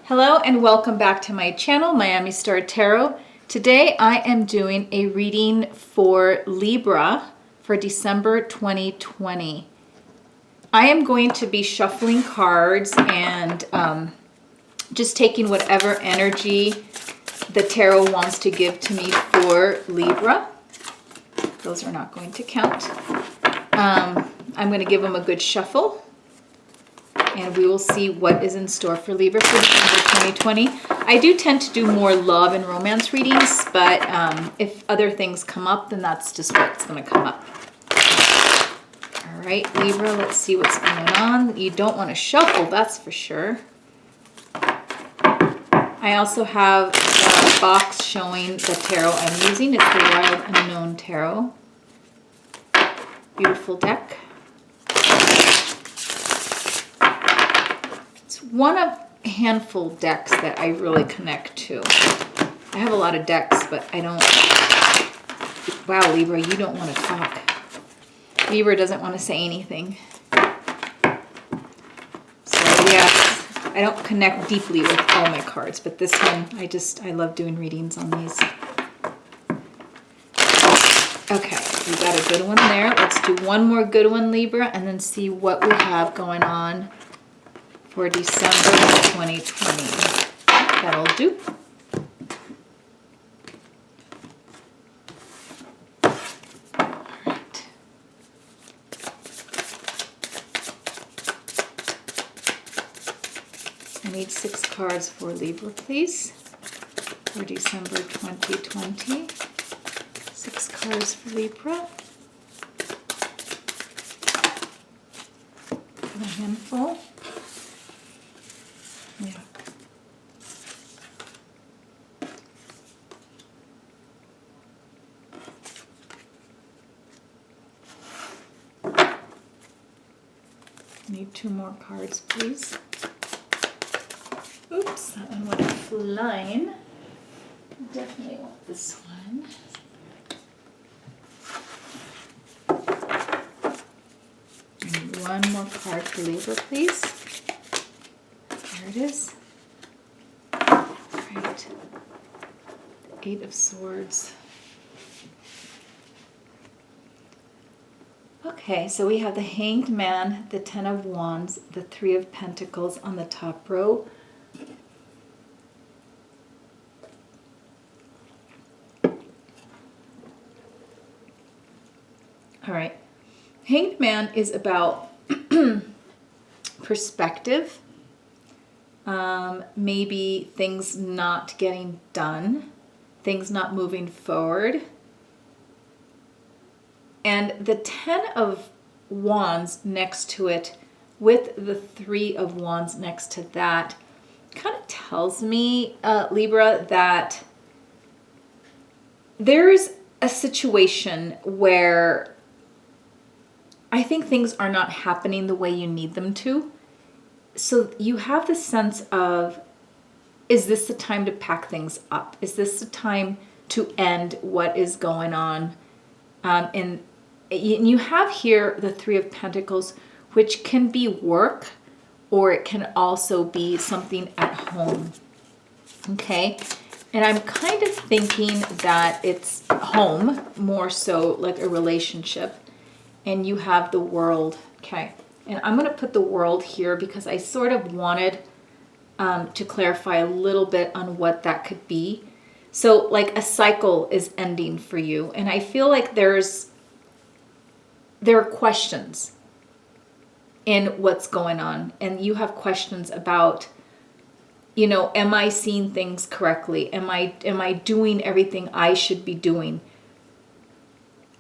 Hello and welcome back to my channel, Miami Star Tarot. Today I am doing a reading for Libra for December 2020. I am going to be shuffling cards and just taking whatever energy the tarot wants to give to me for Libra. Those are not going to count. I'm going to give them a good shuffle. And we will see what is in store for Libra for December 2020. I do tend to do more love and romance readings, but if other things come up, then that's just what's going to come up. All right, Libra, let's see what's going on. You don't want to shuffle, that's for sure. I also have a box showing the tarot I'm using. It's the Wild Unknown Tarot. Beautiful deck. One of a handful of decks that I really connect to. I have a lot of decks, but I don't... Wow, Libra, you don't want to talk. Libra doesn't want to say anything. So, yes, I don't connect deeply with all my cards, but this one, I love doing readings on these. Okay, we got a good one there. Let's do one more good one, Libra, and then see what we have going on for December 2020. That'll do. All right. I need 6 cards for Libra, please, for December 2020. 6 cards for Libra. A handful. Yeah. Need 2 more cards, please. Oops, that one went flying. Definitely want this one. I need 1 more card for Libra, please. There it is. Right. 8 of Swords. Okay, so we have the Hanged Man, the 10 of Wands, the 3 of Pentacles on the top row. All right. Hanged Man is about perspective. Maybe things not getting done, things not moving forward. And the 10 of Wands next to it with the 3 of Wands next to that kind of tells me, Libra, that there's a situation where I think things are not happening the way you need them to. So you have the sense of, is this the time to pack things up? Is this the time to end what is going on? And you have here the 3 of Pentacles, which can be work, or it can also be something at home. Okay? And I'm kind of thinking that it's home, more so like a relationship. And you have the World. Okay. And I'm going to put the World here because I sort of wanted to clarify a little bit on what that could be. So like a cycle is ending for you. And I feel like there are questions in what's going on. And you have questions about, you know, am I seeing things correctly? Am I doing everything I should be doing?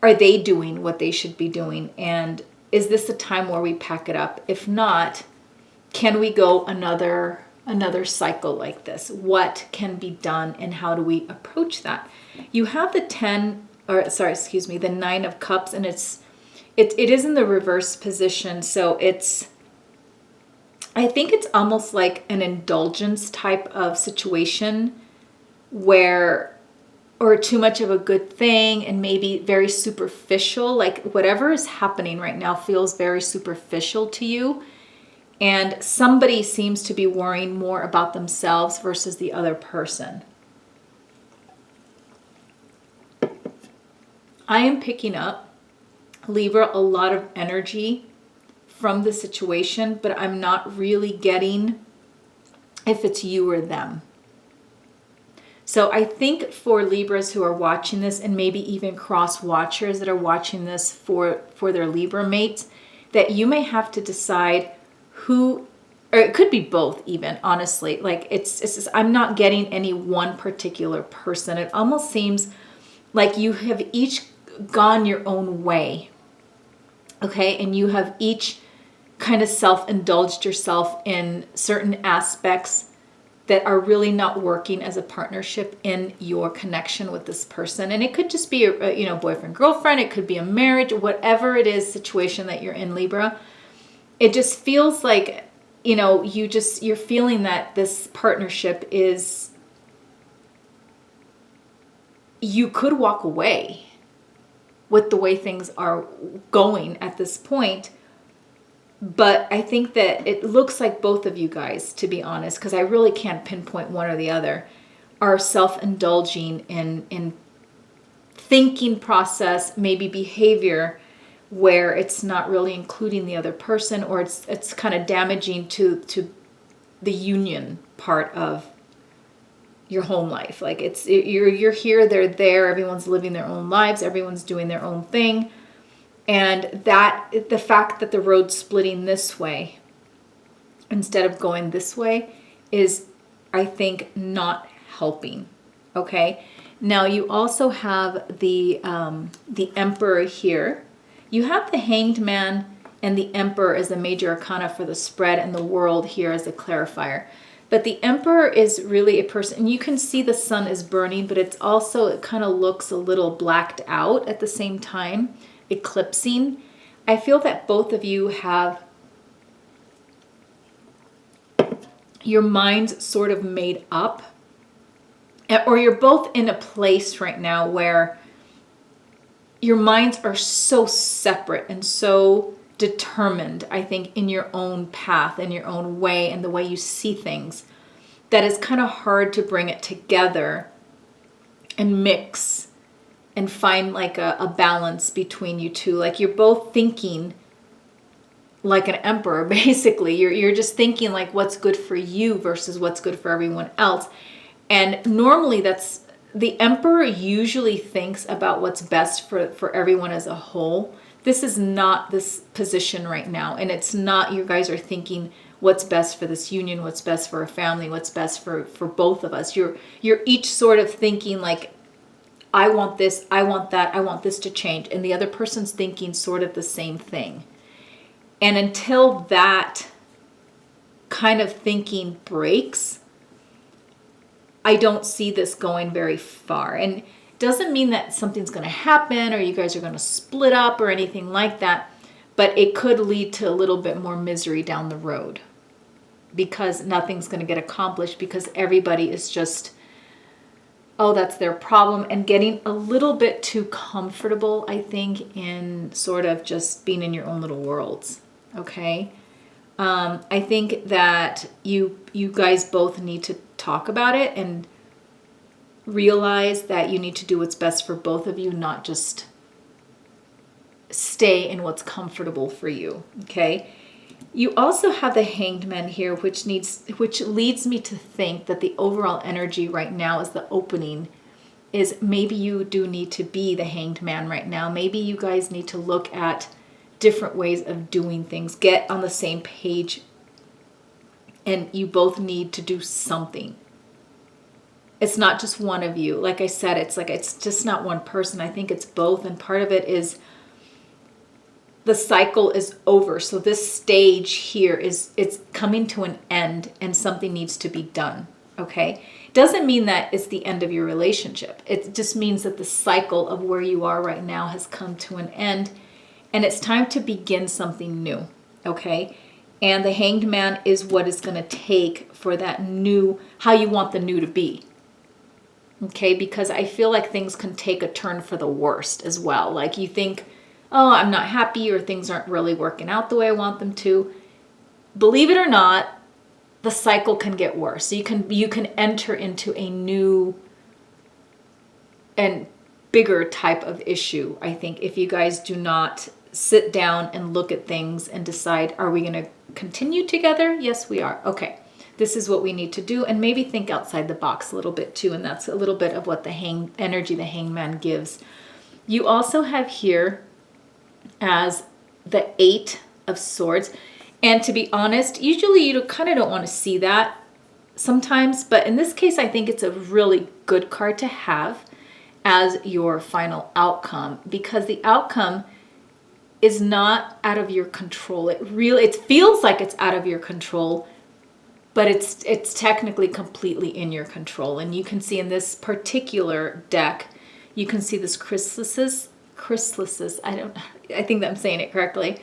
Are they doing what they should be doing? And is this a time where we pack it up? If not, can we go another cycle like this? What can be done and how do we approach that? You have the the 9 of Cups, and it is in the reverse position. So I think it's almost like an indulgence type of situation where, or too much of a good thing and maybe very superficial, like whatever is happening right now feels very superficial to you. And somebody seems to be worrying more about themselves versus the other person. I am picking up, Libra, a lot of energy from the situation, but I'm not really getting if it's you or them. So I think for Libras who are watching this, and maybe even cross watchers that are watching this for their Libra mates, that you may have to decide who, or it could be both even, honestly. Like it's I'm not getting any one particular person. It almost seems like you have each gone your own way. Okay, and you have each kind of self-indulged yourself in certain aspects that are really not working as a partnership in your connection with this person. And it could just be a boyfriend, girlfriend. It could be a marriage, whatever it is situation that you're in, Libra. It just feels like, you're feeling that this partnership is, you could walk away with the way things are going at this point. But I think that it looks like both of you guys, to be honest, because I really can't pinpoint one or the other, are self-indulging in thinking process, maybe behavior, where it's not really including the other person, or it's kind of damaging to the union part of your home life. Like you're here, they're there, everyone's living their own lives, everyone's doing their own thing. And that the fact that the road's splitting this way instead of going this way is, I think, not helping. Okay. Now you also have the Emperor here. You have the Hanged Man and the Emperor as the major arcana for the spread, and the World here as a clarifier. But the Emperor is really a person, and you can see the sun is burning, but it's also, it kind of looks a little blacked out at the same time. Eclipsing. I feel that both of you have your minds sort of made up, or you're both in a place right now where your minds are so separate and so determined, I think, in your own path and your own way and the way you see things, that it's kind of hard to bring it together and mix and find like a balance between you two. Like you're both thinking like an emperor, basically. You're just thinking like what's good for you versus what's good for everyone else. And normally that's, the emperor usually thinks about what's best for everyone as a whole. This is not this position right now. And it's not, you guys are thinking what's best for this union, what's best for a family, what's best for both of us. You're each sort of thinking like, I want this, I want that, I want this to change. And the other person's thinking sort of the same thing. And until that kind of thinking breaks, I don't see this going very far. And it doesn't mean that something's going to happen or you guys are going to split up or anything like that. But it could lead to a little bit more misery down the road, because nothing's going to get accomplished because everybody is just, oh, that's their problem, and getting a little bit too comfortable, I think, in sort of just being in your own little worlds. Okay. I think that you guys both need to talk about it and realize that you need to do what's best for both of you, not just stay in what's comfortable for you. Okay. You also have the Hanged Man here, which leads me to think that the overall energy right now is the opening is maybe you do need to be the Hanged Man right now. Maybe you guys need to look at different ways of doing things, get on the same page, and you both need to do something. It's not just one of you. Like I said, it's just not one person. I think it's both, and part of it is the cycle is over. So this stage here it's coming to an end and something needs to be done. Okay. Doesn't mean that it's the end of your relationship. It just means that the cycle of where you are right now has come to an end and it's time to begin something new. Okay. And the Hanged Man is what it's going to take for that new, how you want the new to be. Okay. Because I feel like things can take a turn for the worst as well. Like you think, oh, I'm not happy, or things aren't really working out the way I want them to. believe it or not, the cycle can get worse. So you can enter into a new and bigger type of issue, I think, if you guys do not sit down and look at things and decide, are we going to continue together? Yes, we are. Okay, this is what we need to do, and maybe think outside the box a little bit too, and that's a little bit of what the energy the hangman gives. You also have here as the 8 of Swords, and to be honest, usually you kind of don't want to see that sometimes, but in this case, I think it's a really good card to have as your final outcome, because the outcome is not out of your control. It feels like it's out of your control, but it's technically completely in your control. And you can see in this particular deck, you can see this chrysalis. I think that I'm saying it correctly.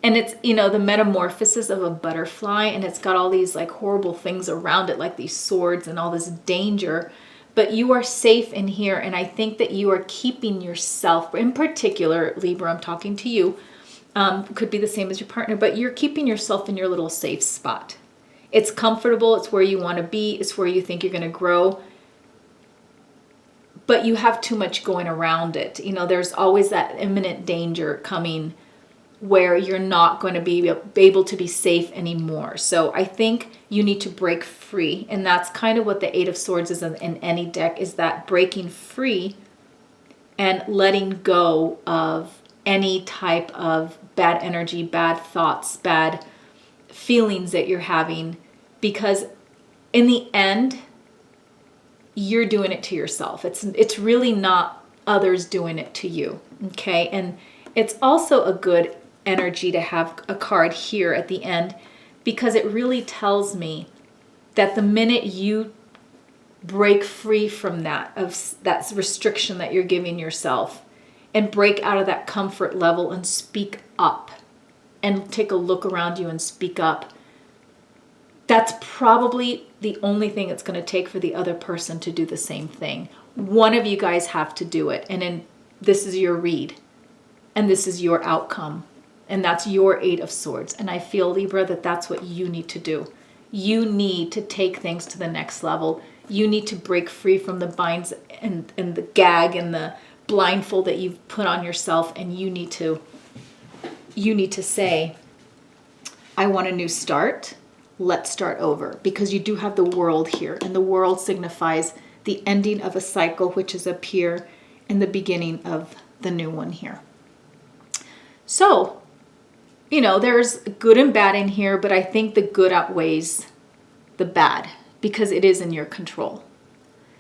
And it's, you know, the metamorphosis of a butterfly, and it's got all these like horrible things around it, like these swords and all this danger. But you are safe in here, and I think that you are keeping yourself, in particular, Libra, I'm talking to you, could be the same as your partner, but you're keeping yourself in your little safe spot. It's comfortable, it's where you want to be, it's where you think you're going to grow, but you have too much going around it. You know, there's always that imminent danger coming where you're not going to be able to be safe anymore. So I think you need to break free. And that's kind of what the 8 of Swords is in any deck, is that breaking free and letting go of any type of bad energy, bad thoughts, bad feelings that you're having. Because in the end, you're doing it to yourself. It's really not others doing it to you. Okay. And it's also a good energy to have a card here at the end, because it really tells me that the minute you break free from that restriction that you're giving yourself and break out of that comfort level and speak up and take a look around you and speak up, that's probably the only thing it's going to take for the other person to do the same thing. One of you guys have to do it, and then this is your read, and this is your outcome. And that's your 8 of Swords. And I feel, Libra, that that's what you need to do. You need to take things to the next level. You need to break free from the binds and the gag and the blindfold that you've put on yourself. And you need to say, I want a new start. Let's start over. Because you do have the World here. And the World signifies the ending of a cycle, which is up here, and the beginning of the new one here. So, you know, there's good and bad in here, but I think the good outweighs the bad because it is in your control.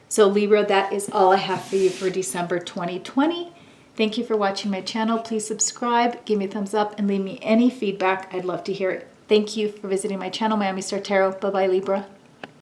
So Libra, that is all I have for you for December 2020. Thank you for watching my channel. Please subscribe, give me a thumbs up, and leave me any feedback. I'd love to hear it. Thank you for visiting my channel, Miami Star Tarot. Bye-bye, Libra.